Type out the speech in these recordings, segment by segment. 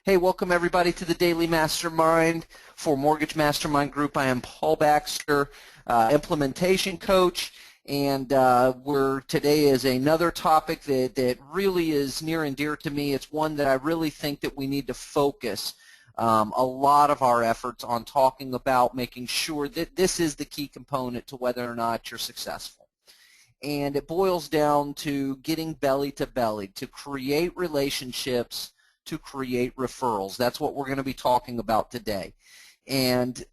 Hey, welcome everybody to the Daily Mastermind for Mortgage Mastermind Group. I am Paul Baxter, implementation coach, and today is another topic that really is near and dear to me. It's one that I really think that we need to focus a lot of our efforts on talking about, making sure that this is the key component to whether or not you're successful. And it boils down to getting belly to belly, to create relationships, to create referrals. That's what we're going to be talking about today. And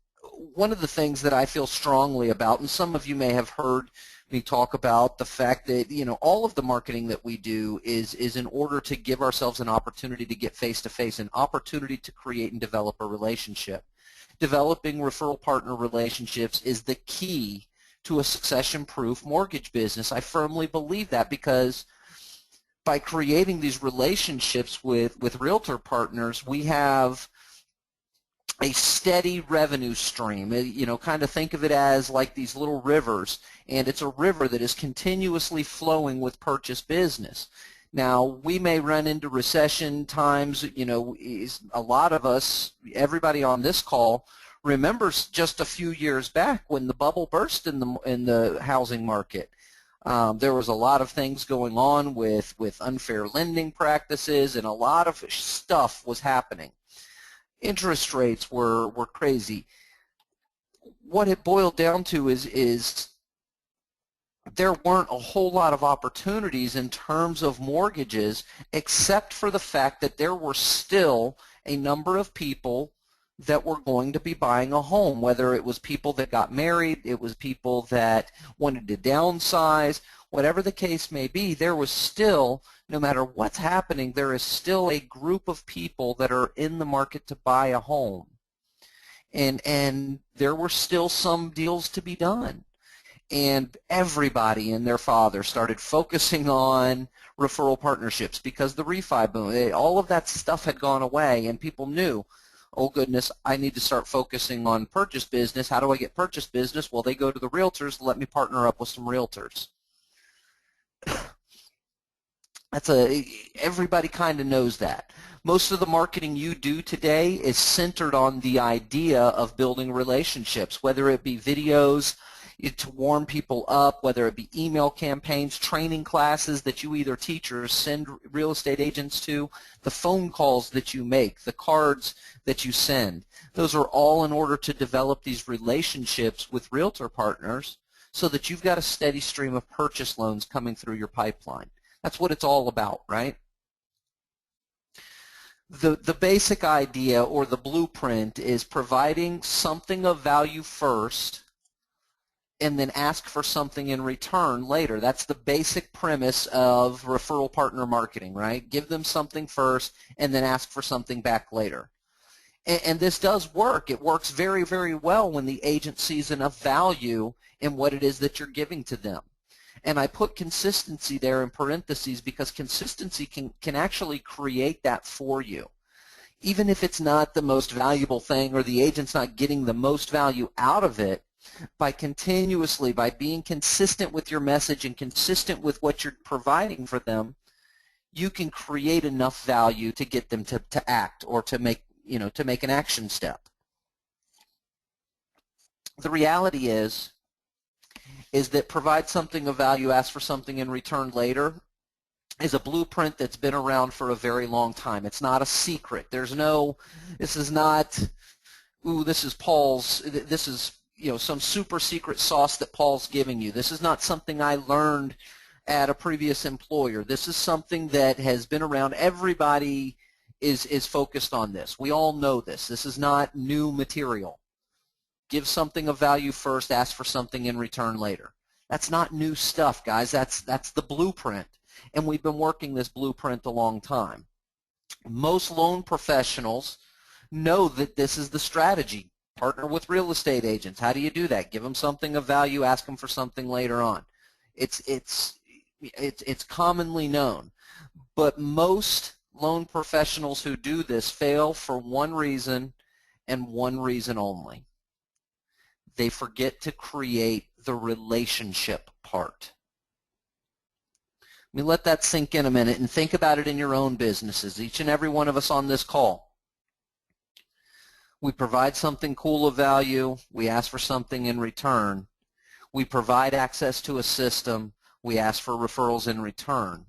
one of the things that I feel strongly about, and some of you may have heard me talk about the fact that, all of the marketing that we do is in order to give ourselves an opportunity to get face-to-face, an opportunity to create and develop a relationship. Developing referral partner relationships is the key to a succession-proof mortgage business. I firmly believe that, because by creating these relationships with realtor partners, we have a steady revenue stream. Kind of think of it as like these little rivers, and it's a river that is continuously flowing with purchase business. Now, we may run into recession times. A lot of us, everybody on this call, remembers just a few years back when the bubble burst in the housing market. There was a lot of things going on with unfair lending practices, and a lot of stuff was happening. Interest rates were crazy. What it boiled down to is there weren't a whole lot of opportunities in terms of mortgages, except for the fact that there were still a number of people that were going to be buying a home, whether it was people that got married, it was people that wanted to downsize, whatever the case may be. There was still, no matter what's happening, there is still a group of people that are in the market to buy a home. And there were still some deals to be done. And everybody and their father started focusing on referral partnerships because the refi boom, all of that stuff had gone away, and people knew, oh goodness, I need to start focusing on purchase business. How do I get purchase business? Well, they go to the realtors. Let me partner up with some realtors. Everybody kind of knows that. Most of the marketing you do today is centered on the idea of building relationships, whether it be videos to warm people up, whether it be email campaigns, training classes that you either teach or send real estate agents to, the phone calls that you make, the cards that you send. Those are all in order to develop these relationships with realtor partners so that you've got a steady stream of purchase loans coming through your pipeline. That's what it's all about, right? The basic idea or the blueprint is providing something of value first and then ask for something in return later. That's the basic premise of referral partner marketing, right? Give them something first and then ask for something back later. And this does work. It works very, very well when the agent sees enough value in what it is that you're giving to them. And I put consistency there in parentheses because consistency can actually create that for you. Even if it's not the most valuable thing or the agent's not getting the most value out of it, by being consistent with your message and consistent with what you're providing for them, you can create enough value to get them to act or to make an action step. The reality is that provide something of value, ask for something in return later is a blueprint that's been around for a very long time. It's not a secret. This is not, this is some super secret sauce that Paul's giving you. This is not something I learned at a previous employer. This is something that has been around. Everybody is focused on this. We all know this. This is not new material. Give something of value first, ask for something in return later. That's not new stuff, guys. That's the blueprint. And we've been working this blueprint a long time. Most loan professionals know that this is the strategy. Partner with real estate agents. How do you do that? Give them something of value, ask them for something later on. It's commonly known. But most loan professionals who do this fail for one reason and one reason only. They forget to create the relationship part. Let me let that sink in a minute and think about it in your own businesses, each and every one of us on this call. We provide something cool of value. We ask for something in return. We provide access to a system. We ask for referrals in return.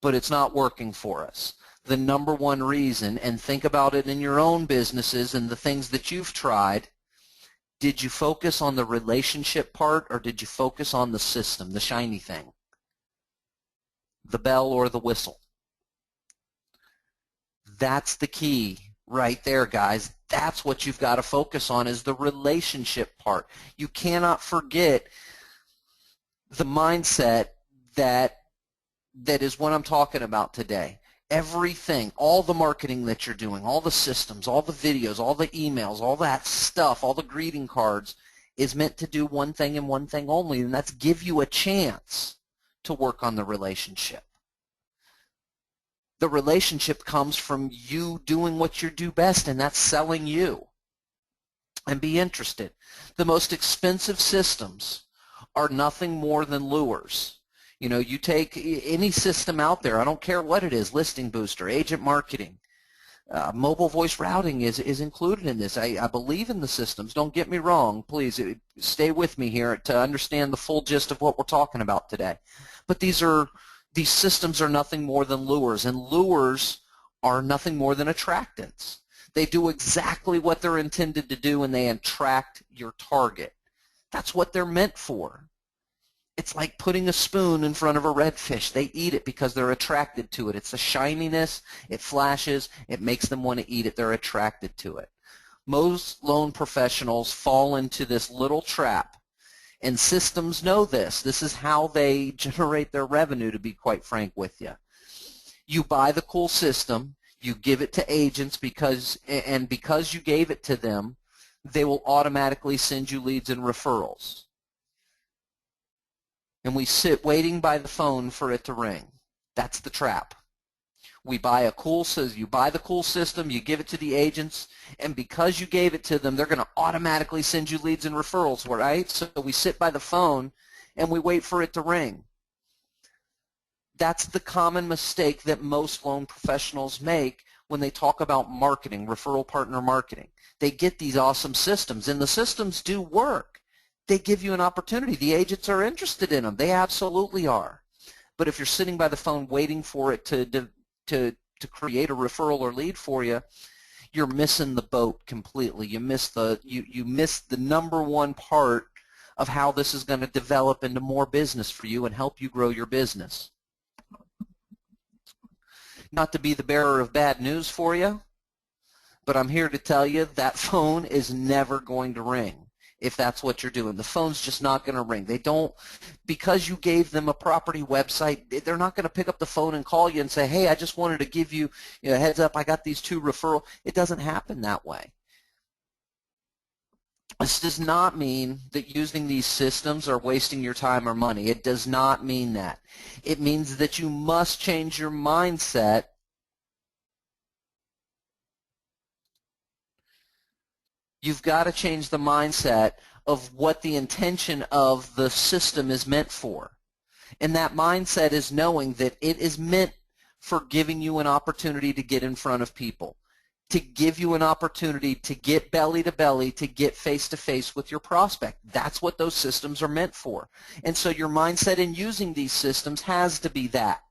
But it's not working for us. The number one reason, and think about it in your own businesses and the things that you've tried, did you focus on the relationship part or did you focus on the system, the shiny thing, the bell or the whistle? That's the key right there, guys. That's what you've got to focus on, is the relationship part. You cannot forget the mindset that is what I'm talking about today. Everything, all the marketing that you're doing, all the systems, all the videos, all the emails, all that stuff, all the greeting cards is meant to do one thing and one thing only, and that's give you a chance to work on the relationship. The relationship comes from you doing what you do best, and that's selling you. And be interested. The most expensive systems are nothing more than lures. You know, you take any system out there, I don't care what it is, listing booster, agent marketing, mobile voice routing is included in this. I believe in the systems. Don't get me wrong. Please stay with me here to understand the full gist of what we're talking about today. But these systems are nothing more than lures, and lures are nothing more than attractants. They do exactly what they're intended to do, and they attract your target. That's what they're meant for. It's like putting a spoon in front of a redfish. They eat it because they're attracted to it. It's the shininess, it flashes, it makes them want to eat it. They're attracted to it. Most loan professionals fall into this little trap, and systems know this. This is how they generate their revenue, to be quite frank with you. You buy the cool system, you give it to agents because you gave it to them, they will automatically send you leads and referrals. And we sit waiting by the phone for it to ring. That's the trap. You buy the cool system, you give it to the agents, and because you gave it to them, they're going to automatically send you leads and referrals, right? So we sit by the phone and we wait for it to ring. That's the common mistake that most loan professionals make when they talk about marketing, referral partner marketing. They get these awesome systems, and the systems do work. They give you an opportunity. The agents are interested in them. They absolutely are. But if you're sitting by the phone waiting for it to create a referral or lead for you, you're missing the boat completely. You miss the number one part of how this is going to develop into more business for you and help you grow your business. Not to be the bearer of bad news for you, but I'm here to tell you that phone is never going to ring. If that's what you're doing, the phone's just not going to ring. They don't, because you gave them a property website, they're not going to pick up the phone and call you and say, hey, I just wanted to give you, a heads up, I got these 2 referrals. It doesn't happen that way. This does not mean that using these systems are wasting your time or money. It does not mean that. It means that you must change your mindset You've got to change the mindset of what the intention of the system is meant for. And that mindset is knowing that it is meant for giving you an opportunity to get in front of people, to give you an opportunity to get belly to belly, to get face to face with your prospect. That's what those systems are meant for. And so your mindset in using these systems has to be that,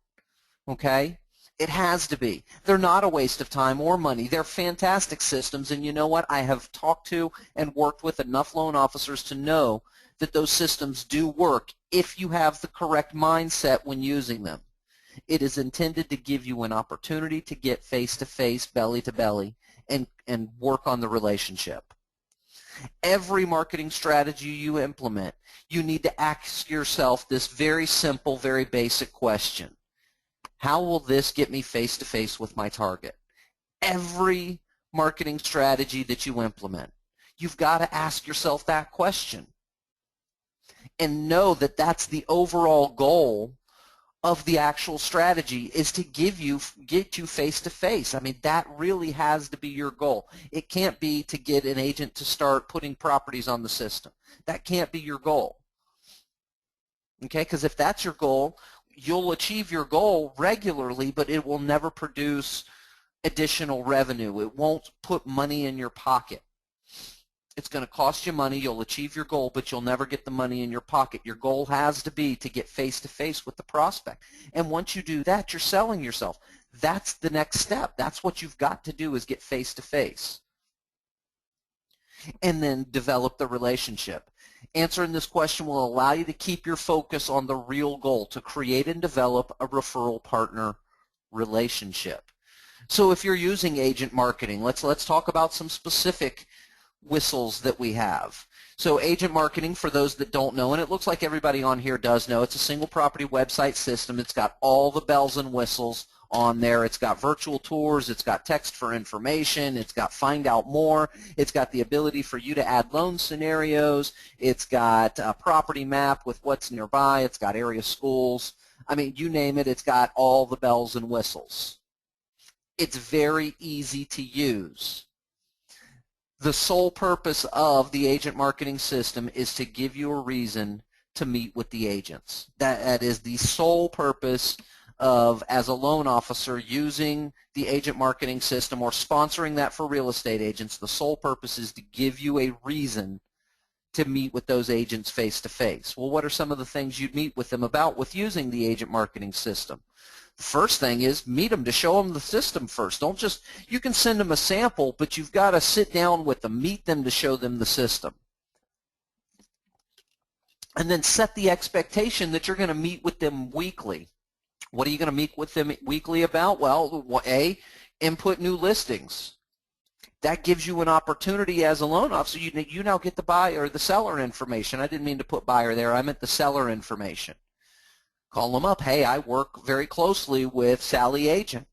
okay? It has to be. They're not a waste of time or money. They're fantastic systems, and you know what? I have talked to and worked with enough loan officers to know that those systems do work if you have the correct mindset when using them. It is intended to give you an opportunity to get face-to-face, belly-to-belly, and work on the relationship. Every marketing strategy you implement, you need to ask yourself this very simple, very basic question. How will this get me face-to-face with my target? Every marketing strategy that you implement, you've got to ask yourself that question and know that that's the overall goal of the actual strategy, is to get you face-to-face. I mean, that really has to be your goal. It can't be to get an agent to start putting properties on the system. That can't be your goal, okay? Because if that's your goal, you'll achieve your goal regularly, but it will never produce additional revenue. It won't put money in your pocket. It's going to cost you money. You'll achieve your goal, but you'll never get the money in your pocket. Your goal has to be to get face-to-face with the prospect. And once you do that, you're selling yourself. That's the next step. That's what you've got to do, is get face-to-face. And then develop the relationship. Answering this question will allow you to keep your focus on the real goal, to create and develop a referral partner relationship. So if you're using agent marketing, let's talk about some specific whistles that we have. So agent marketing, for those that don't know, and it looks like everybody on here does know, it's a single property website system. It's got all the bells and whistles on there. It's got virtual tours. It's got text for information. It's got find out more. It's got the ability for you to add loan scenarios. It's got a property map with what's nearby. It's got area schools. I mean, you name it, it's got all the bells and whistles. It's very easy to use. The sole purpose of the agent marketing system is to give you a reason to meet with the agents. That is the sole purpose of, as a loan officer, using the agent marketing system or sponsoring that for real estate agents. The sole purpose is to give you a reason to meet with those agents face to face. Well, what are some of the things you'd meet with them about with using the agent marketing system? The first thing is meet them to show them the system first. Don't just, you can send them a sample, but you've got to sit down with them, meet them to show them the system. And then set the expectation that you're going to meet with them weekly. What are you going to meet with them weekly about? Well, A, input new listings. That gives you an opportunity as a loan officer. You now get the buyer or the seller information. I didn't mean to put buyer there. I meant the seller information. Call them up. Hey, I work very closely with Sally Agent.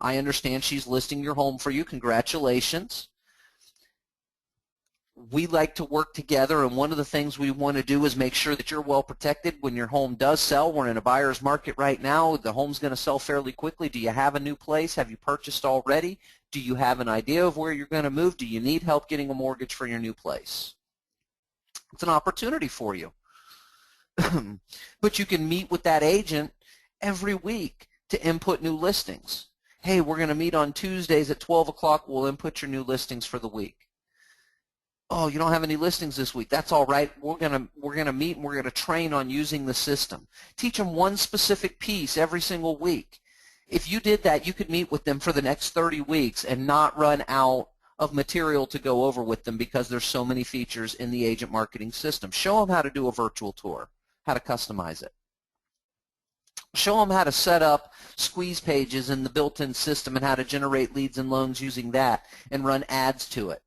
I understand she's listing your home for you. Congratulations. We like to work together, and one of the things we want to do is make sure that you're well protected when your home does sell. We're in a buyer's market right now. The home's going to sell fairly quickly. Do you have a new place? Have you purchased already? Do you have an idea of where you're going to move? Do you need help getting a mortgage for your new place? It's an opportunity for you. But you can meet with that agent every week to input new listings. Hey, we're going to meet on Tuesdays at 12 o'clock. We'll input your new listings for the week. Oh, you don't have any listings this week. That's all right. We're going to meet and we're going to train on using the system. Teach them one specific piece every single week. If you did that, you could meet with them for the next 30 weeks and not run out of material to go over with them because there's so many features in the agent marketing system. Show them how to do a virtual tour, how to customize it. Show them how to set up squeeze pages in the built-in system and how to generate leads and loans using that and run ads to it.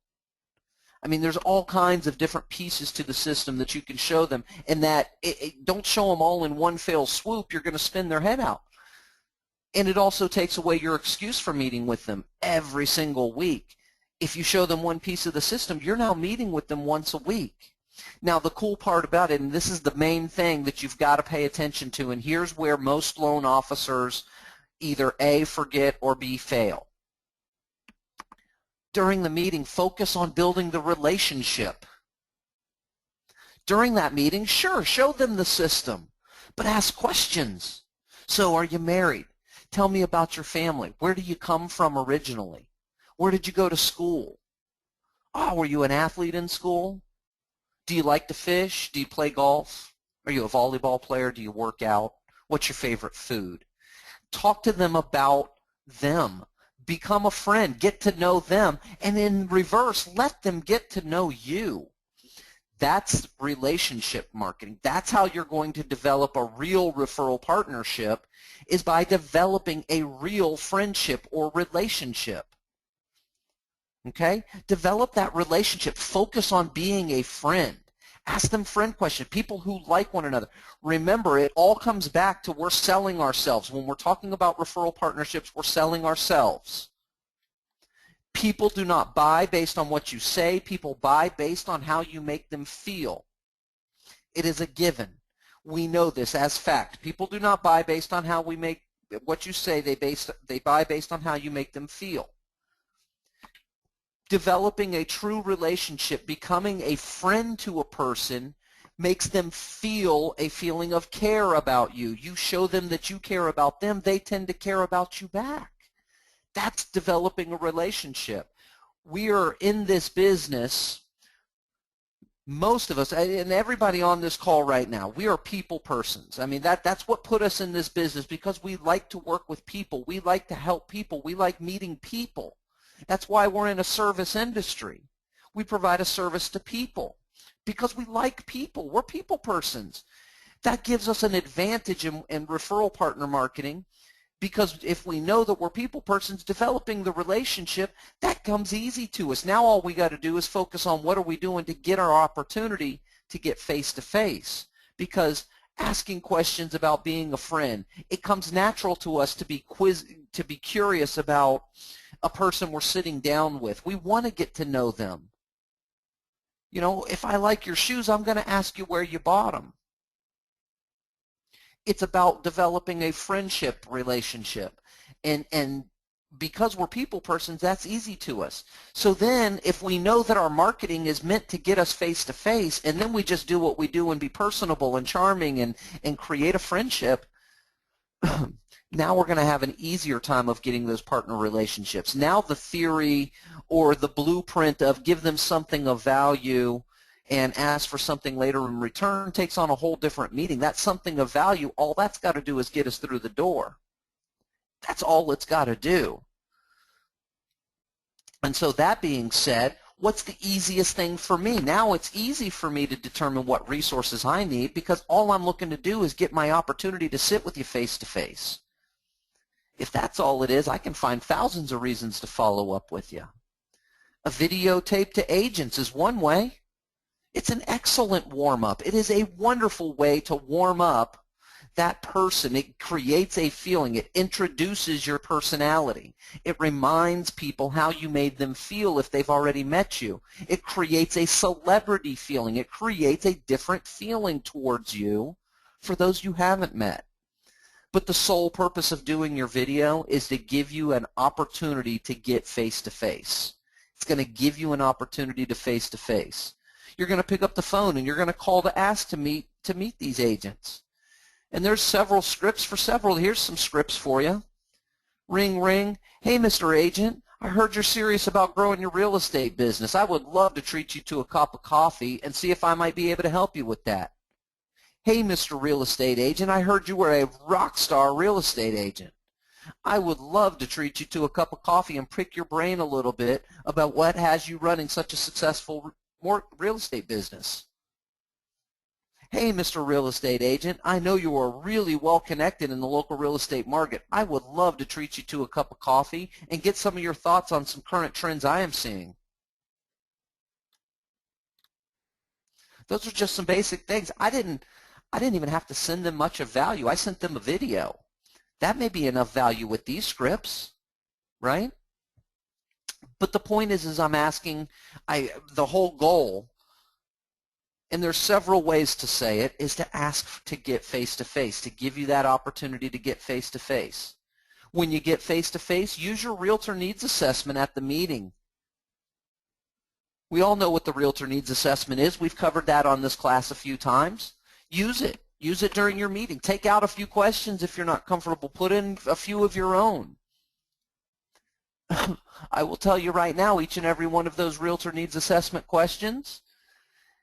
I mean, there's all kinds of different pieces to the system that you can show them, and that don't show them all in one fell swoop. You're going to spin their head out. And it also takes away your excuse for meeting with them every single week. If you show them one piece of the system, you're now meeting with them once a week. Now, the cool part about it, and this is the main thing that you've got to pay attention to, and here's where most loan officers either A, forget, or B, fail. During the meeting, focus on building the relationship. During that meeting, sure, show them the system, but ask questions. So, are you married? Tell me about your family. Where do you come from originally? Where did you go to school? Oh, were you an athlete in school? Do you like to fish? Do you play golf? Are you a volleyball player? Do you work out? What's your favorite food? Talk to them about them. Become a friend. Get to know them. And in reverse, let them get to know you. That's relationship marketing. That's how you're going to develop a real referral partnership, is by developing a real friendship or relationship. Okay? Develop that relationship. Focus on being a friend. Ask them friend questions. People who like one another. Remember, it all comes back to we're selling ourselves. When we're talking about referral partnerships, we're selling ourselves. People do not buy based on what you say. People buy based on how you make them feel. It is a given. We know this as fact. People do not buy based on how we make what you say. They buy based on how you make them feel. Developing a true relationship, becoming a friend to a person, makes them feel a feeling of care about you. You show them that you care about them, they tend to care about you back. That's developing a relationship. We are in this business, most of us, and everybody on this call right now, we are people persons. I mean, that's what put us in this business, because we like to work with people. We like to help people. We like meeting people. That's why we're in a service industry. We provide a service to people because we like people. We're people persons. That gives us an advantage in referral partner marketing, because if we know that we're people persons, developing the relationship, that comes easy to us. Now all we got to do is focus on what are we doing to get our opportunity to get face-to-face, because asking questions about being a friend, it comes natural to us to be curious about a person we're sitting down with. We want to get to know them. You know, if I like your shoes, I'm going to ask you where you bought them. It's about developing a friendship relationship. And because we're people persons, that's easy to us. So then if we know that our marketing is meant to get us face to face, and then we just do what we do and be personable and charming and create a friendship, now we're going to have an easier time of getting those partner relationships. Now the theory or the blueprint of give them something of value and ask for something later in return takes on a whole different meaning. That's something of value. All that's got to do is get us through the door. That's all it's got to do. And so that being said, what's the easiest thing for me? Now it's easy for me to determine what resources I need, because all I'm looking to do is get my opportunity to sit with you face to face. If that's all it is, I can find thousands of reasons to follow up with you. A videotape to agents is one way. It's an excellent warm-up. It is a wonderful way to warm up that person. It creates a feeling. It introduces your personality. It reminds people how you made them feel if they've already met you. It creates a celebrity feeling. It creates a different feeling towards you for those you haven't met. But the sole purpose of doing your video is to give you an opportunity to get face-to-face. It's going to give you an opportunity to face-to-face. You're going to pick up the phone and you're going to call to ask to meet these agents. And there's several scripts for several. Here's some scripts for you. Ring, ring. Hey, Mr. Agent, I heard you're serious about growing your real estate business. I would love to treat you to a cup of coffee and see if I might be able to help you with that. Hey, Mr. Real Estate Agent, I heard you were a rock star real estate agent. I would love to treat you to a cup of coffee and pick your brain a little bit about what has you running such a successful real estate business. Hey, Mr. Real Estate Agent, I know you are really well connected in the local real estate market. I would love to treat you to a cup of coffee and get some of your thoughts on some current trends I am seeing. Those are just some basic things. I didn't even have to send them much of value. I sent them a video. That may be enough value with these scripts, right? But the point is I'm asking, the whole goal, and there's several ways to say it, is to ask to get face-to-face, to give you that opportunity to get face-to-face. When you get face-to-face, use your realtor needs assessment at the meeting. We all know what the realtor needs assessment is. We've covered that on this class a few times. Use it. Use it during your meeting. Take out a few questions if you're not comfortable. Put in a few of your own. I will tell you right now, each and every one of those realtor needs assessment questions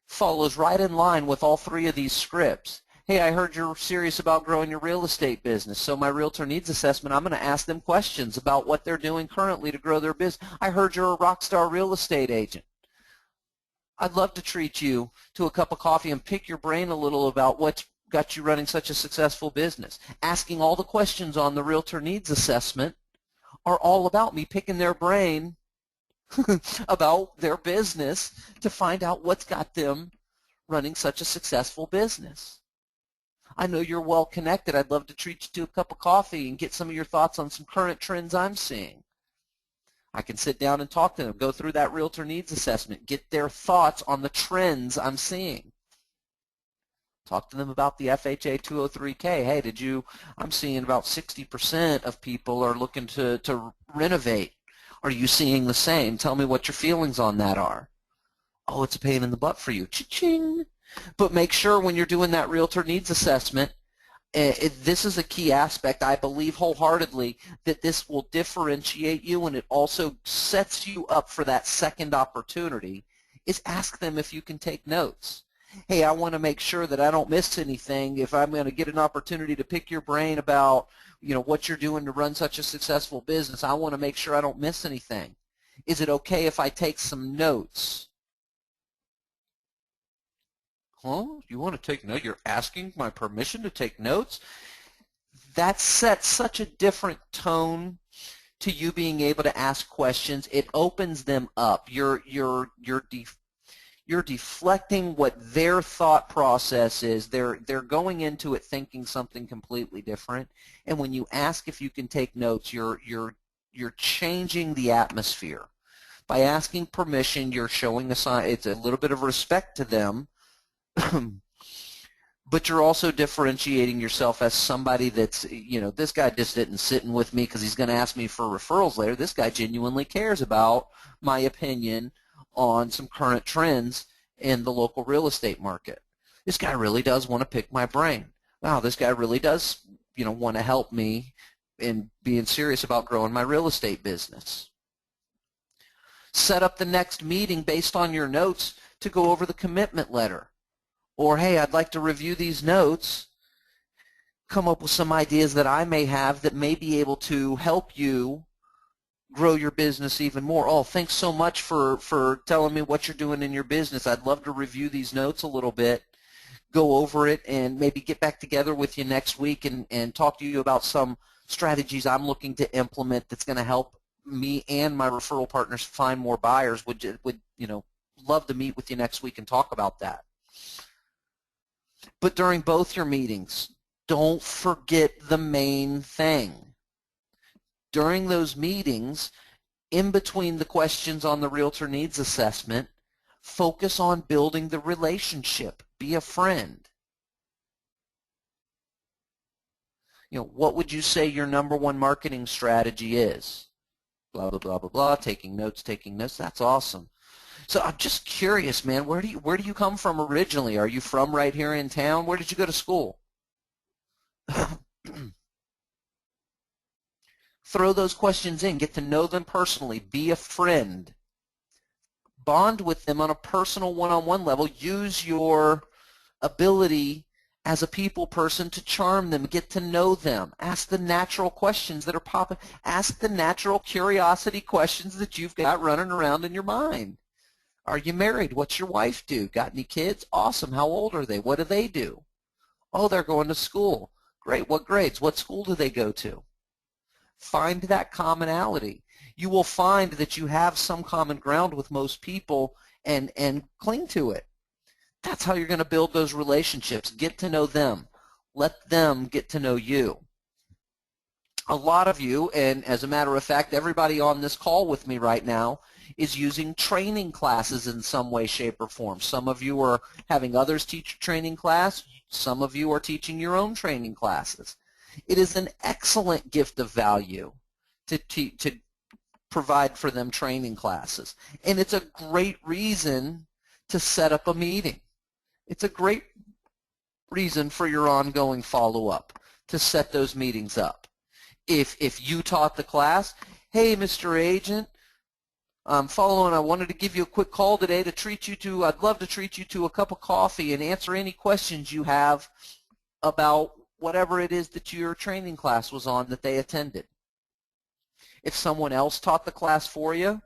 follows right in line with all three of these scripts. Hey, I heard you're serious about growing your real estate business, so my realtor needs assessment, I'm going to ask them questions about what they're doing currently to grow their business. I heard you're a rock star real estate agent. I'd love to treat you to a cup of coffee and pick your brain a little about what's got you running such a successful business. Asking all the questions on the realtor needs assessment are all about me picking their brain about their business to find out what's got them running such a successful business. I know you're well connected. I'd love to treat you to a cup of coffee and get some of your thoughts on some current trends I'm seeing. I can sit down and talk to them, go through that realtor needs assessment, get their thoughts on the trends I'm seeing. Talk to them about the FHA 203K. Hey, I'm seeing about 60% of people are looking to renovate. Are you seeing the same? Tell me what your feelings on that are. Oh, it's a pain in the butt for you. Cha-ching. But make sure when you're doing that realtor needs assessment, This is a key aspect. I believe wholeheartedly that this will differentiate you, and it also sets you up for that second opportunity, is ask them if you can take notes. Hey, I want to make sure that I don't miss anything. If I'm going to get an opportunity to pick your brain about, what you're doing to run such a successful business, I want to make sure I don't miss anything. Is it okay if I take some notes? Huh? You want to take notes? You're asking my permission to take notes? That sets such a different tone to you being able to ask questions. It opens them up. You're deflecting what their thought process is. They're going into it thinking something completely different. And when you ask if you can take notes, you're changing the atmosphere. By asking permission, you're showing a sign. It's a little bit of respect to them. But you're also differentiating yourself as somebody that's, this guy just isn't sitting with me because he's going to ask me for referrals later. This guy genuinely cares about my opinion on some current trends in the local real estate market. This guy really does want to pick my brain. Wow, this guy really does, want to help me in being serious about growing my real estate business. Set up the next meeting based on your notes to go over the commitment letter. Or, hey, I'd like to review these notes, come up with some ideas that I may have that may be able to help you grow your business even more. Oh, thanks so much for telling me what you're doing in your business. I'd love to review these notes a little bit, go over it, and maybe get back together with you next week and talk to you about some strategies I'm looking to implement that's going to help me and my referral partners find more buyers. Would love to meet with you next week and talk about that. But during both your meetings, don't forget the main thing. During those meetings, in between the questions on the Realtor Needs Assessment, focus on building the relationship. Be a friend. What would you say your #1 marketing strategy is? Blah, blah, blah, blah, blah, taking notes. That's awesome. So I'm just curious, man, where do you come from originally? Are you from right here in town? Where did you go to school? Throw those questions in. Get to know them personally. Be a friend. Bond with them on a personal one-on-one level. Use your ability as a people person to charm them. Get to know them. Ask the natural questions that are popping. Ask the natural curiosity questions that you've got running around in your mind. Are you married? What's your wife do? Got any kids? Awesome. How old are they? What do they do? Oh, they're going to school. Great. What grades? What school do they go to? Find that commonality. You will find that you have some common ground with most people and cling to it. That's how you're going to build those relationships. Get to know them. Let them get to know you. A lot of you, and as a matter of fact, everybody on this call with me right now, is using training classes in some way, shape, or form. Some of you are having others teach a training class. Some of you are teaching your own training classes. It is an excellent gift of value to provide for them training classes. And it's a great reason to set up a meeting. It's a great reason for your ongoing follow-up, to set those meetings up. If you taught the class, hey, Mr. Agent, I'm following. I wanted to give you a quick call today to treat you to, I'd love to treat you to a cup of coffee and answer any questions you have about whatever it is that your training class was on that they attended. If someone else taught the class for you,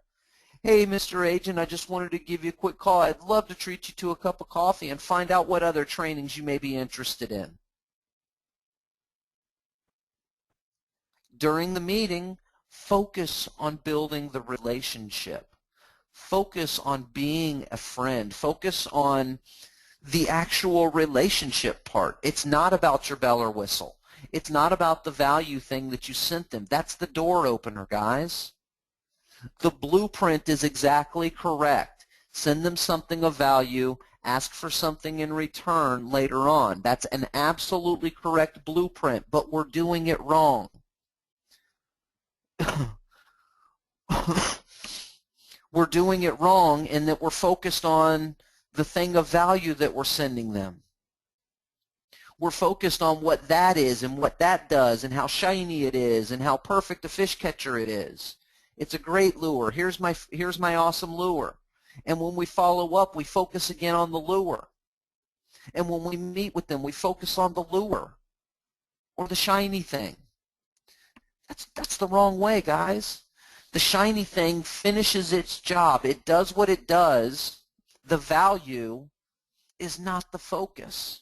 hey, Mr. Agent, I just wanted to give you a quick call. I'd love to treat you to a cup of coffee and find out what other trainings you may be interested in. During the meeting, focus on building the relationship. Focus on being a friend. Focus on the actual relationship part. It's not about your bell or whistle. It's not about the value thing that you sent them. That's the door opener, guys. The blueprint is exactly correct. Send them something of value. Ask for something in return later on. That's an absolutely correct blueprint, but we're doing it wrong. We're doing it wrong in that we're focused on the thing of value that we're sending them. We're focused on what that is and what that does and how shiny it is and how perfect a fish catcher it is. It's a great lure. Here's my awesome lure. And when we follow up, we focus again on the lure. And when we meet with them, we focus on the lure or the shiny thing. That's the wrong way, guys. The shiny thing finishes its job. It does what it does. The value is not the focus.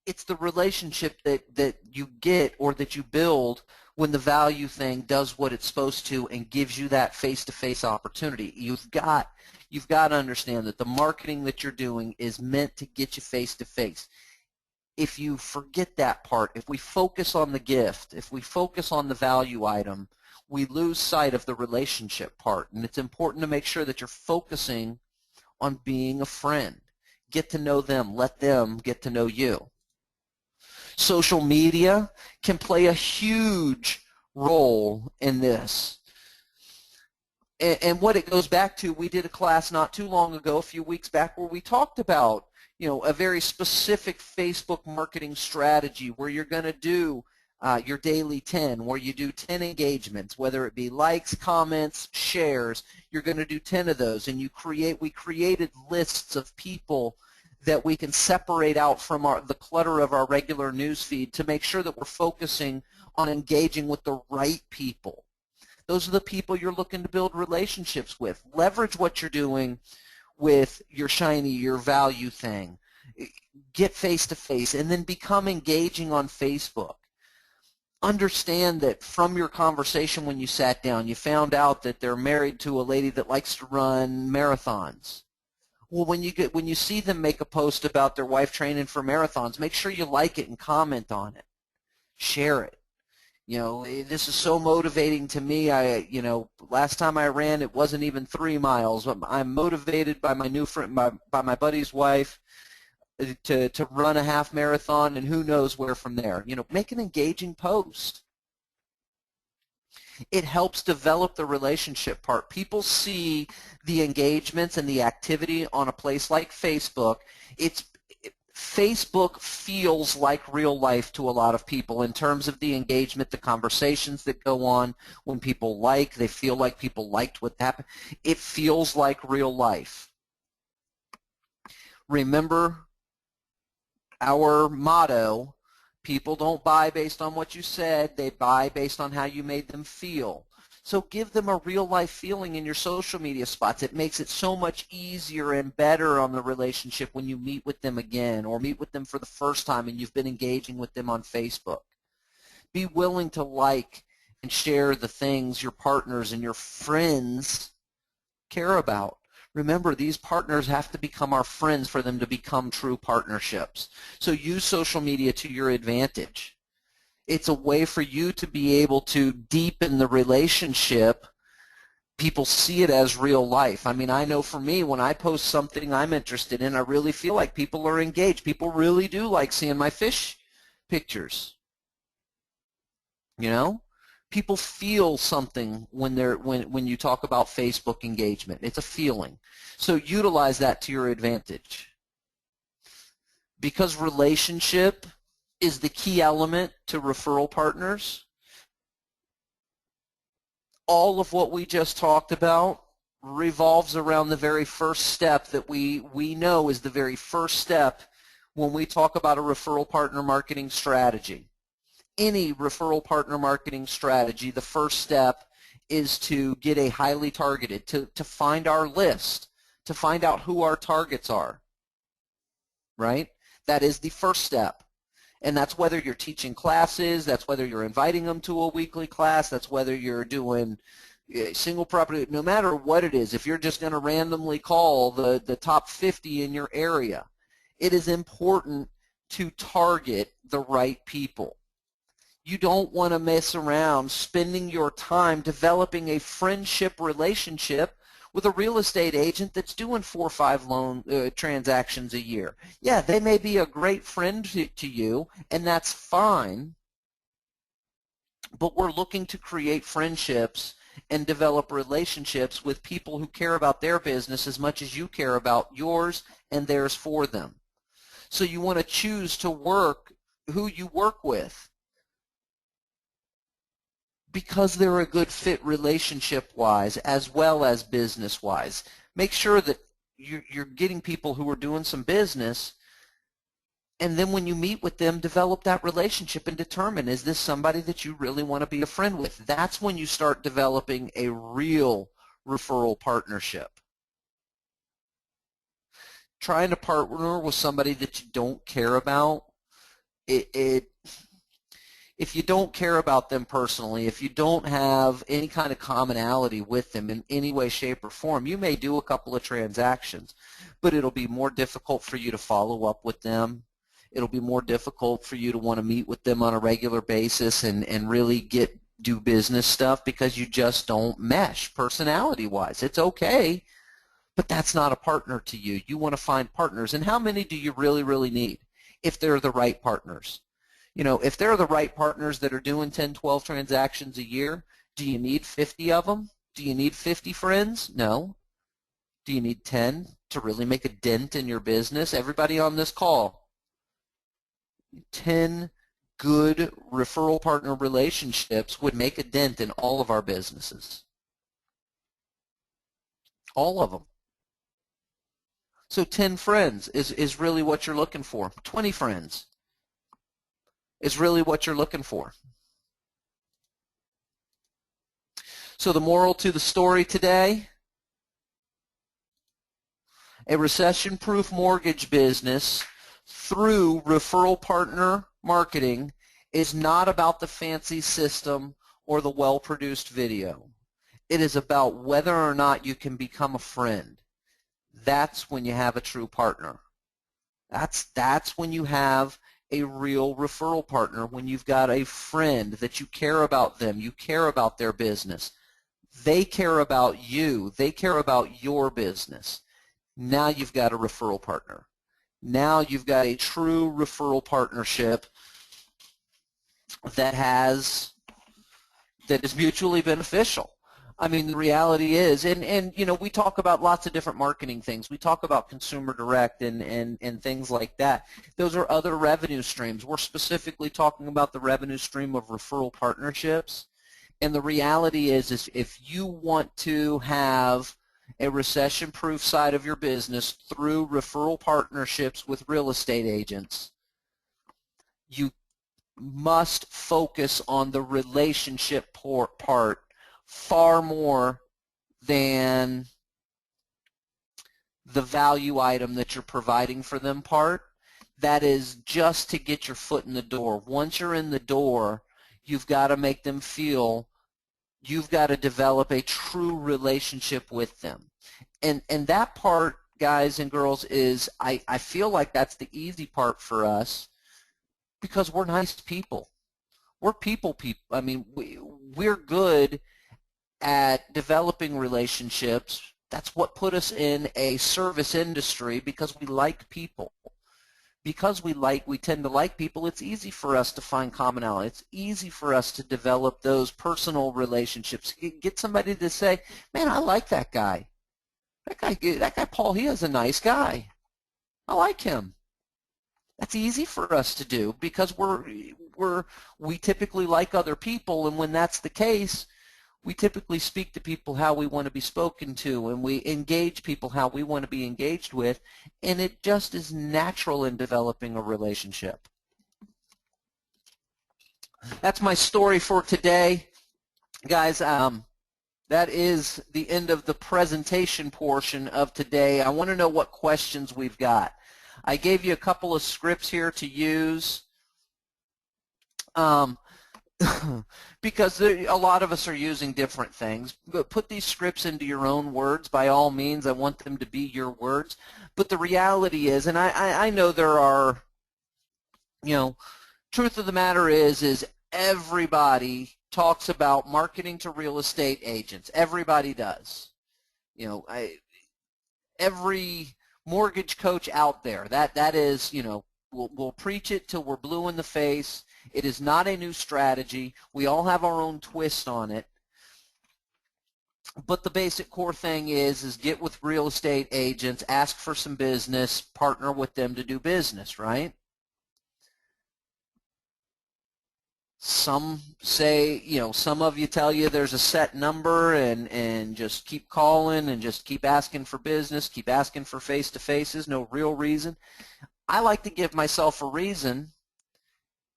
It's the relationship that you get or that you build when the value thing does what it's supposed to and gives you that face-to-face opportunity. You've got to understand that the marketing that you're doing is meant to get you face-to-face. If you forget that part, if we focus on the gift, if we focus on the value item, we lose sight of the relationship part. And it's important to make sure that you're focusing on being a friend. Get to know them. Let them get to know you. Social media can play a huge role in this. And what it goes back to, we did a class not too long ago, a few weeks back, where we talked about, a very specific Facebook marketing strategy where you're going to do your daily 10, where you do 10 engagements, whether it be likes, comments, shares. You're going to do 10 of those, and we created lists of people that we can separate out from the clutter of our regular news feed to make sure that we're focusing on engaging with the right people. Those are the people you're looking to build relationships with. Leverage what you're doing with your shiny, your value thing. Get face-to-face, and then become engaging on Facebook. Understand that from your conversation when you sat down, you found out that they're married to a lady that likes to run marathons. Well, when you see them make a post about their wife training for marathons, make sure you like it and comment on it. Share it. This is so motivating to me. Last time I ran, it wasn't even 3 miles. I'm motivated by my new friend, by my buddy's wife, to run a half marathon, and who knows where from there. Make an engaging post. It helps develop the relationship part. People see the engagements and the activity on a place like Facebook. Facebook feels like real life to a lot of people in terms of the engagement, the conversations that go on. When people they feel like people liked what happened. It feels like real life. Remember our motto: people don't buy based on what you said, they buy based on how you made them feel. So give them a real-life feeling in your social media spots. It makes it so much easier and better on the relationship when you meet with them again or meet with them for the first time and you've been engaging with them on Facebook. Be willing to like and share the things your partners and your friends care about. Remember, these partners have to become our friends for them to become true partnerships. So use social media to your advantage. It's a way for you to be able to deepen the relationship. People see it as real life. I mean, I know for me, when I post something I'm interested in, I really feel like people are engaged. People really do like seeing my fish pictures. People feel something when you talk about Facebook engagement. It's a feeling. So utilize that to your advantage. Because relationship is the key element to referral partners, all of what we just talked about revolves around the very first step that we know is the very first step when we talk about a referral partner marketing strategy. Any referral partner marketing strategy, the first step is to get a highly targeted, to find our list, to find out who our targets are, right? That is the first step. And that's whether you're teaching classes, that's whether you're inviting them to a weekly class, that's whether you're doing single property, no matter what it is. If you're just going to randomly call the top 50 in your area, it is important to target the right people. You don't want to mess around spending your time developing a friendship relationship with a real estate agent that's doing 4 or 5 loan transactions a year. Yeah, they may be a great friend to you, and that's fine, but we're looking to create friendships and develop relationships with people who care about their business as much as you care about yours and theirs for them. So you want to choose to work who you work with because they're a good fit relationship-wise as well as business-wise. Make sure that you're getting people who are doing some business, and then when you meet with them, develop that relationship and determine, is this somebody that you really want to be a friend with? That's when you start developing a real referral partnership. Trying to partner with somebody that you don't care about, if you don't care about them personally, if you don't have any kind of commonality with them in any way, shape, or form, you may do a couple of transactions, but it'll be more difficult for you to follow up with them. It'll be more difficult for you to want to meet with them on a regular basis and really do business stuff because you just don't mesh personality-wise. It's okay, but that's not a partner to you. You want to find partners. And how many do you really, really need if they're the right partners? You know, if they're the right partners that are doing 10, 12 transactions a year, do you need 50 of them? Do you need 50 friends? No. Do you need 10 to really make a dent in your business? Everybody on this call, 10 good referral partner relationships would make a dent in all of our businesses. All of them. So 10 friends is really what you're looking for. 20 friends is really what you're looking for. So the moral to the story today, a recession-proof mortgage business through referral partner marketing is not about the fancy system or the well-produced video. It is about whether or not you can become a friend. That's when you have a true partner. That's when you have a real referral partner, when you've got a friend that you care about them, you care about their business. They care about you. They care about your business. Now you've got a referral partner. Now you've got a true referral partnership that is mutually beneficial. I mean, the reality is, and you know, we talk about lots of different marketing things. We talk about consumer direct and things like that. Those are other revenue streams. We're specifically talking about the revenue stream of referral partnerships. And the reality is if you want to have a recession-proof side of your business through referral partnerships with real estate agents, you must focus on the relationship part far more than the value item that you're providing for them part. That is just to get your foot in the door. Once you're in the door, you've got to make them feel you've got to develop a true relationship with them. And that part, guys and girls, is I feel like that's the easy part for us because we're nice people. We're people. I mean, we're good at developing relationships. That's what put us in a service industry because we like people. Because we tend to like people, it's easy for us to find commonality. It's easy for us to develop those personal relationships. Get somebody to say, man, I like that guy. That guy Paul, he is a nice guy. I like him. That's easy for us to do because we typically like other people, and when that's the case, we typically speak to people how we want to be spoken to, and we engage people how we want to be engaged with, and it just is natural in developing a relationship. That's my story for today. Guys, that is the end of the presentation portion of today. I want to know what questions we've got. I gave you a couple of scripts here to use. Because a lot of us are using different things. But put these scripts into your own words. By all means, I want them to be your words. But the reality is, and I know there are, you know, truth of the matter is everybody talks about marketing to real estate agents. Everybody does. You know, every mortgage coach out there, that is, you know, we'll preach it till we're blue in the face. It is not a new strategy. We all have our own twist on it. But the basic core thing is get with real estate agents, ask for some business, partner with them to do business, right? Some say, some of you tell you there's a set number and just keep calling and just keep asking for business, keep asking for face-to-faces, no real reason. I like to give myself a reason,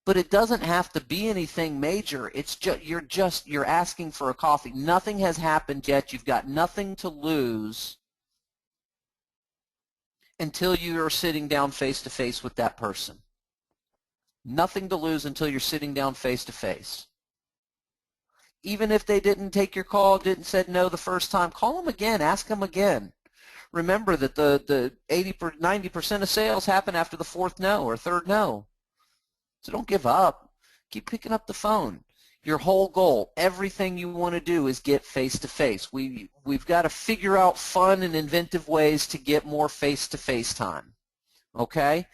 but it doesn't have to be anything major. It's you're asking for a coffee. Nothing has happened yet. You've got nothing to lose until you are sitting down face-to-face with that person. Nothing to lose until you're sitting down face-to-face. Even if they didn't take your call, didn't said no the first time, call them again, ask them again. Remember that the 90% of sales happen after the fourth no or third no. So don't give up. Keep picking up the phone. Your whole goal, everything you want to do is get face-to-face. We've got to figure out fun and inventive ways to get more face-to-face time. Okay?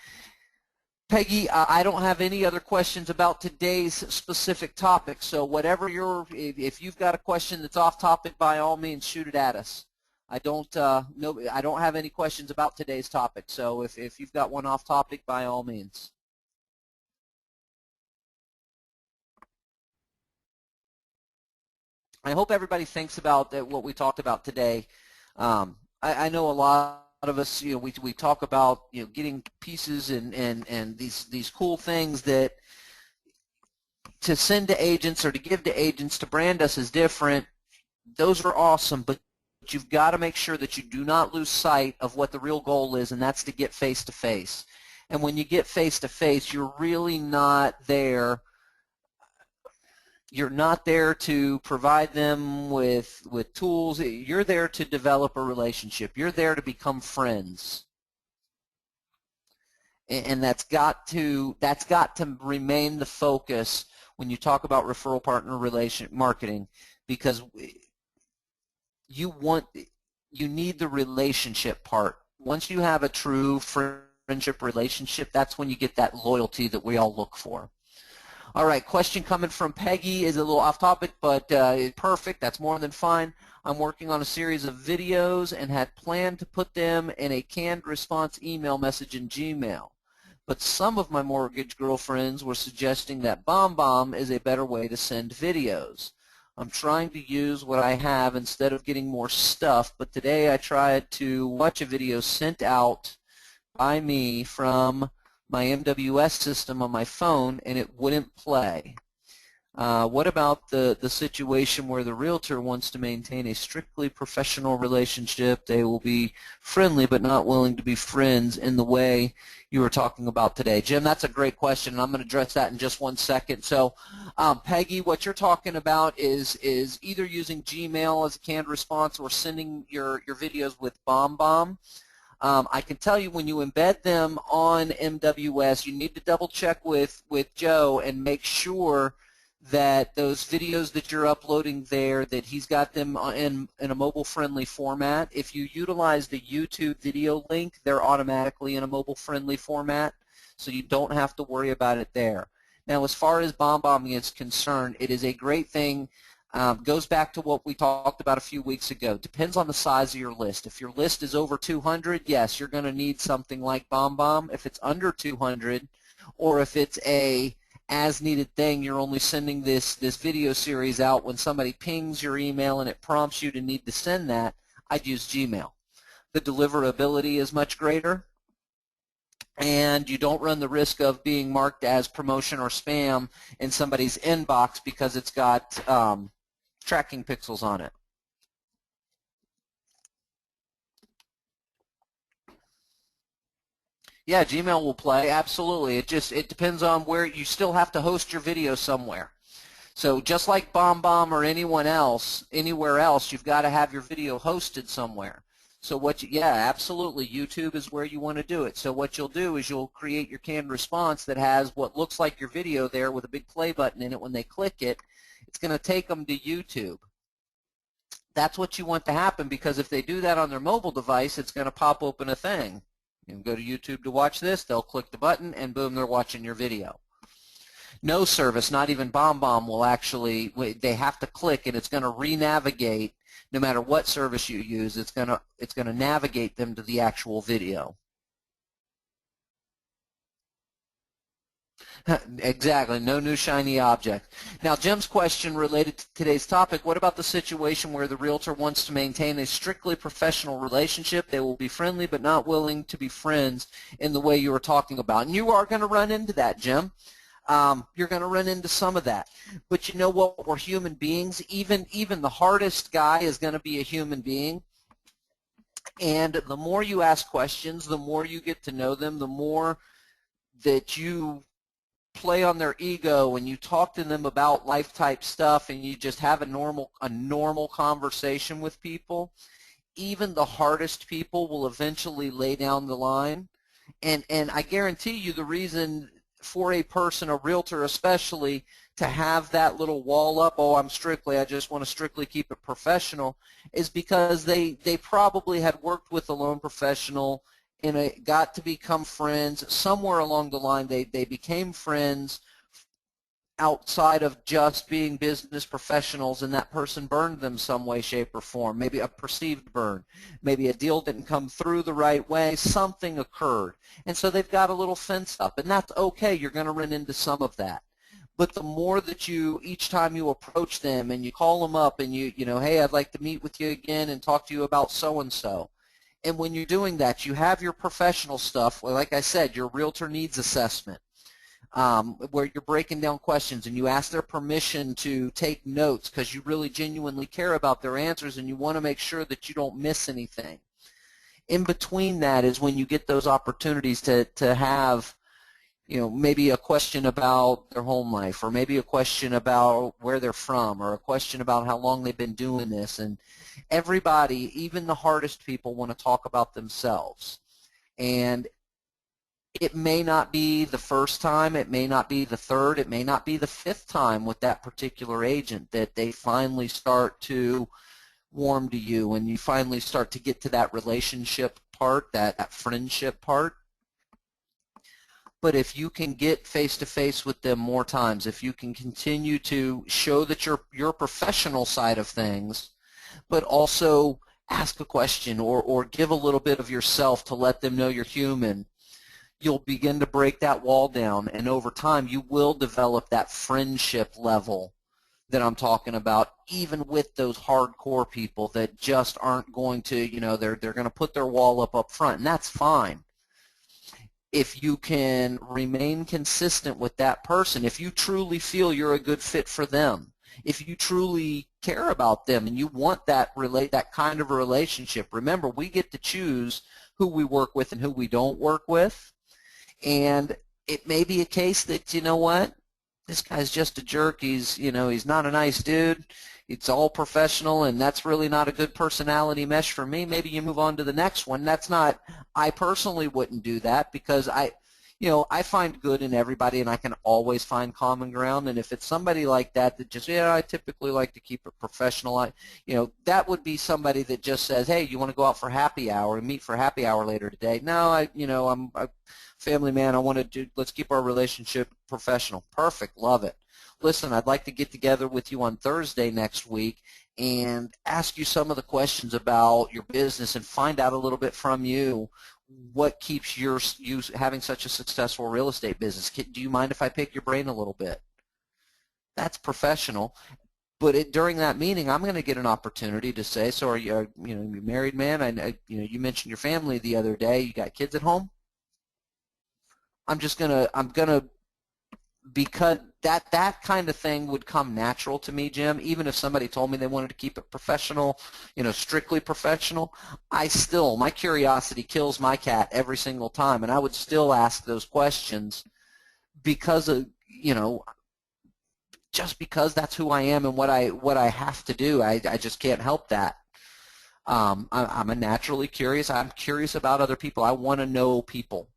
Peggy, I don't have any other questions about today's specific topic, so if you've got a question that's off topic, by all means, shoot it at us. I don't have any questions about today's topic, so if you've got one off topic, by all means. I hope everybody thinks about what we talked about today. I know a lot of us, we talk about getting pieces and these cool things that to send to agents or to give to agents to brand us is different. Those are awesome, but you've got to make sure that you do not lose sight of what the real goal is, and that's to get face-to-face. And when you get face-to-face, you're really not there. You're not there to provide them with tools. You're there to develop a relationship. You're there to become friends. And that's got to remain the focus when you talk about referral partner marketing, because you need the relationship part. Once you have a true friendship relationship, that's when you get that loyalty that we all look for. All right, question coming from Peggy is a little off topic, but perfect. That's more than fine. I'm working on a series of videos and had planned to put them in a canned response email message in Gmail. But some of my mortgage girlfriends were suggesting that BombBomb is a better way to send videos. I'm trying to use what I have instead of getting more stuff, but today I tried to watch a video sent out by me from my MWS system on my phone, and it wouldn't play. What about the situation where the realtor wants to maintain a strictly professional relationship? They will be friendly but not willing to be friends in the way you were talking about today. Jim, that's a great question, and I'm going to address that in just one second. So, Peggy, what you're talking about is either using Gmail as a canned response or sending your videos with BombBomb. I can tell you when you embed them on MWS, you need to double check with Joe and make sure that those videos that you're uploading there, that he's got them in a mobile-friendly format. If you utilize the YouTube video link, they're automatically in a mobile-friendly format, so you don't have to worry about it there. Now, as far as BombBomb is concerned, it is a great thing. Goes back to what we talked about a few weeks ago. Depends on the size of your list. If your list is over 200, yes, you're going to need something like BombBomb. If it's under 200, or if it's a as-needed thing, you're only sending this video series out when somebody pings your email and it prompts you to need to send that, I'd use Gmail. The deliverability is much greater, and you don't run the risk of being marked as promotion or spam in somebody's inbox because it's got tracking pixels on it. Yeah, Gmail will play, absolutely. It depends on where you still have to host your video somewhere. So just like BombBomb or anywhere else, you've got to have your video hosted somewhere. So yeah, absolutely, YouTube is where you want to do it. So what you'll do is you'll create your canned response that has what looks like your video there with a big play button in it. When they click it, it's going to take them to YouTube. That's what you want to happen, because if they do that on their mobile device, it's going to pop open a thing. You can go to YouTube to watch this, they'll click the button, and boom, they're watching your video. No service, not even BombBomb, will actually, they have to click and it's going to re-navigate. No matter what service you use, it's going to navigate them to the actual video. Exactly, no new shiny object. Now, Jim's question related to today's topic, what about the situation where the realtor wants to maintain a strictly professional relationship? They will be friendly but not willing to be friends in the way you were talking about. And you are going to run into that, Jim. You're going to run into some of that. But you know what? We're human beings. Even the hardest guy is going to be a human being. And the more you ask questions, the more you get to know them, the more that you play on their ego and you talk to them about life type stuff and you just have a normal conversation with people, even the hardest people will eventually lay down the line. And I guarantee you the reason for a person, a realtor especially, to have that little wall up, oh, I just want to strictly keep it professional, is because they probably had worked with a loan professional and got to become friends. Somewhere along the line they became friends outside of just being business professionals, and that person burned them some way, shape, or form. Maybe a perceived burn. Maybe a deal didn't come through the right way. Something occurred. And so they've got a little fence up, and that's okay. You're going to run into some of that. But the more that each time you approach them and you call them up and you know, hey, I'd like to meet with you again and talk to you about so-and-so. And when you're doing that, you have your professional stuff. Well, like I said, your realtor needs assessment, where you're breaking down questions and you ask their permission to take notes because you really genuinely care about their answers and you want to make sure that you don't miss anything. In between that is when you get those opportunities to have, you know, maybe a question about their home life, or maybe a question about where they're from, or a question about how long they've been doing this. And everybody, even the hardest people, want to talk about themselves. And it may not be the first time, it may not be the third, it may not be the fifth time with that particular agent that they finally start to warm to you and you finally start to get to that relationship part, that friendship part. But if you can get face-to-face with them more times, if you can continue to show that your professional side of things, but also ask a question or give a little bit of yourself to let them know you're human, you'll begin to break that wall down, and over time you will develop that friendship level that I'm talking about, even with those hardcore people that just aren't going to, you know, they're going to put their wall up front, and that's fine. If you can remain consistent with that person, if you truly feel you're a good fit for them, if you truly care about them and you want that kind of a relationship, remember, we get to choose who we work with and who we don't work with. And it may be a case that, you know what, this guy's just a jerk. He's not a nice dude. It's all professional, and that's really not a good personality mesh for me. Maybe you move on to the next one. I personally wouldn't do that because I find good in everybody, and I can always find common ground. And if it's somebody like that just, yeah, I typically like to keep it professional, that would be somebody that just says, hey, you want to go out for happy hour and meet for happy hour later today? No, I'm a family man. Let's keep our relationship professional. Perfect. Love it. Listen, I'd like to get together with you on Thursday next week and ask you some of the questions about your business and find out a little bit from you what keeps you having such a successful real estate business. Do you mind if I pick your brain a little bit? That's professional. But during that meeting, I'm going to get an opportunity to say, so are you, you're a married man? You mentioned your family the other day. You got kids at home? Because that kind of thing would come natural to me, Jim. Even if somebody told me they wanted to keep it professional, strictly professional, my curiosity kills my cat every single time, and I would still ask those questions because of, just because that's who I am and what I have to do. I just can't help that. I'm a naturally curious. I'm curious about other people. I want to know people.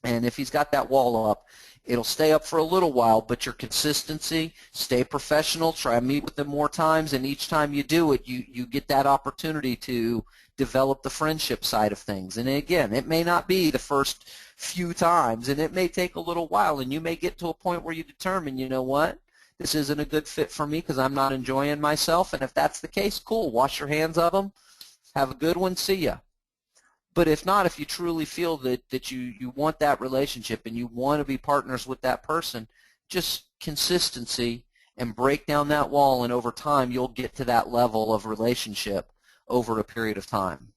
And if he's got that wall up, it'll stay up for a little while, but your consistency, stay professional, try to meet with them more times, and each time you do it, you get that opportunity to develop the friendship side of things. And again, it may not be the first few times, and it may take a little while, and you may get to a point where you determine, you know what, this isn't a good fit for me because I'm not enjoying myself. And if that's the case, cool, wash your hands of them, have a good one, see ya. But if not, if you truly feel that you want that relationship and you want to be partners with that person, just consistency and break down that wall, and over time you'll get to that level of relationship over a period of time.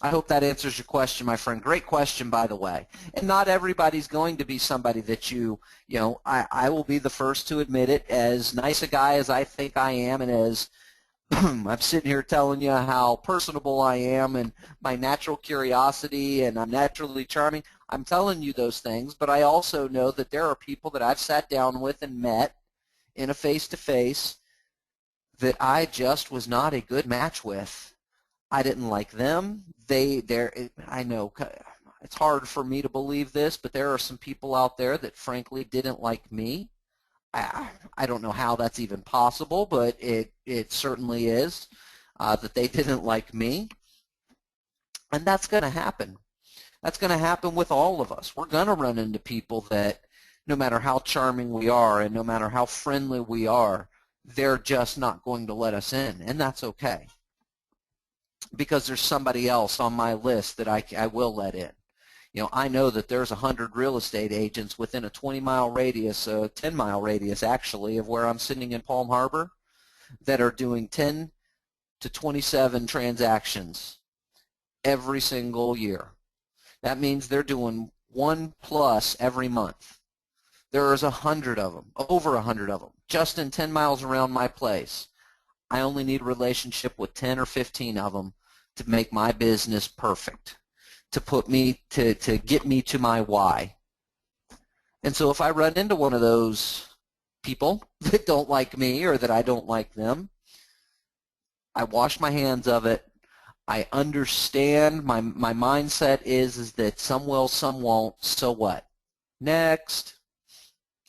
I hope that answers your question, my friend. Great question, by the way. And not everybody's going to be somebody that you know, I will be the first to admit it, as nice a guy as I think I am, and as I'm sitting here telling you how personable I am and my natural curiosity, and I'm naturally charming. I'm telling you those things, but I also know that there are people that I've sat down with and met in a face-to-face that I just was not a good match with. I didn't like them. I know it's hard for me to believe this, but there are some people out there that frankly didn't like me. I don't know how that's even possible, but it certainly is that they didn't like me. And that's going to happen. That's going to happen with all of us. We're going to run into people that no matter how charming we are and no matter how friendly we are, they're just not going to let us in, and that's okay. Because there's somebody else on my list that I will let in. You know, I know that there's 100 real estate agents within a 20-mile radius, a 10-mile radius actually, of where I'm sitting in Palm Harbor that are doing 10 to 27 transactions every single year. That means they're doing 1+ every month. There's 100 of them, over 100 of them, just in 10 miles around my place. I only need a relationship with 10 or 15 of them to make my business perfect, to put me, to get me to my why. And so if I run into one of those people that don't like me or that I don't like them, I wash my hands of it. I understand, my mindset is that some will, some won't, so what? Next.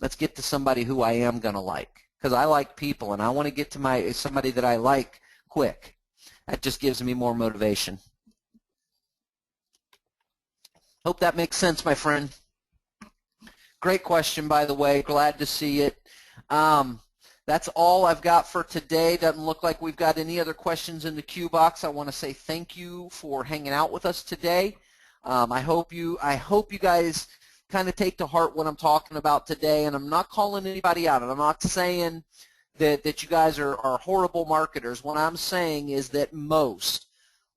Let's get to somebody who I am going to like, because I like people and I want to get to somebody that I like quick. That just gives me more motivation. Hope that makes sense, my friend. Great question, by the way. Glad to see it. That's all I've got for today. Doesn't look like we've got any other questions in the queue box. I want to say thank you for hanging out with us today. I hope you guys kind of take to heart what I'm talking about today, and I'm not calling anybody out, and I'm not saying that you guys are horrible marketers. What I'm saying is that most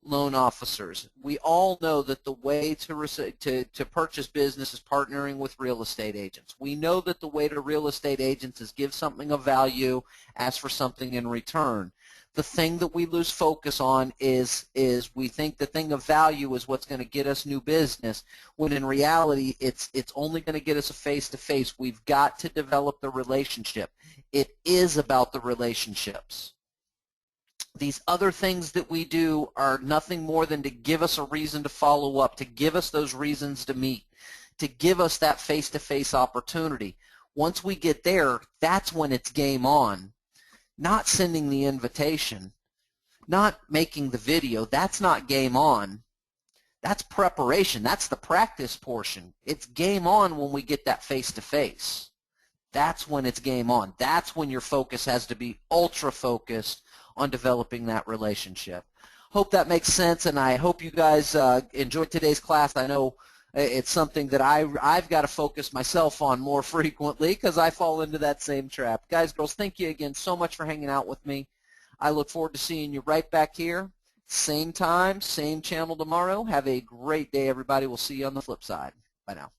loan officers, we all know that the way to purchase business is partnering with real estate agents. We know that the way to real estate agents is give something of value, ask for something in return. The thing that we lose focus on is we think the thing of value is what's going to get us new business, when in reality it's only going to get us a face-to-face. We've got to develop the relationship. It is about the relationships. These other things that we do are nothing more than to give us a reason to follow up, to give us those reasons to meet, to give us that face-to-face opportunity. Once we get there, that's when it's game on. Not sending the invitation, not making the video, that's not game on. That's preparation. That's the practice portion. It's game on when we get that face-to-face. That's when it's game on. That's when your focus has to be ultra focused on developing that relationship. Hope that makes sense, and I hope you guys enjoyed today's class. I know it's something that I've got to focus myself on more frequently because I fall into that same trap. Guys, girls, thank you again so much for hanging out with me. I look forward to seeing you right back here, same time, same channel tomorrow. Have a great day, everybody. We'll see you on the flip side. Bye now.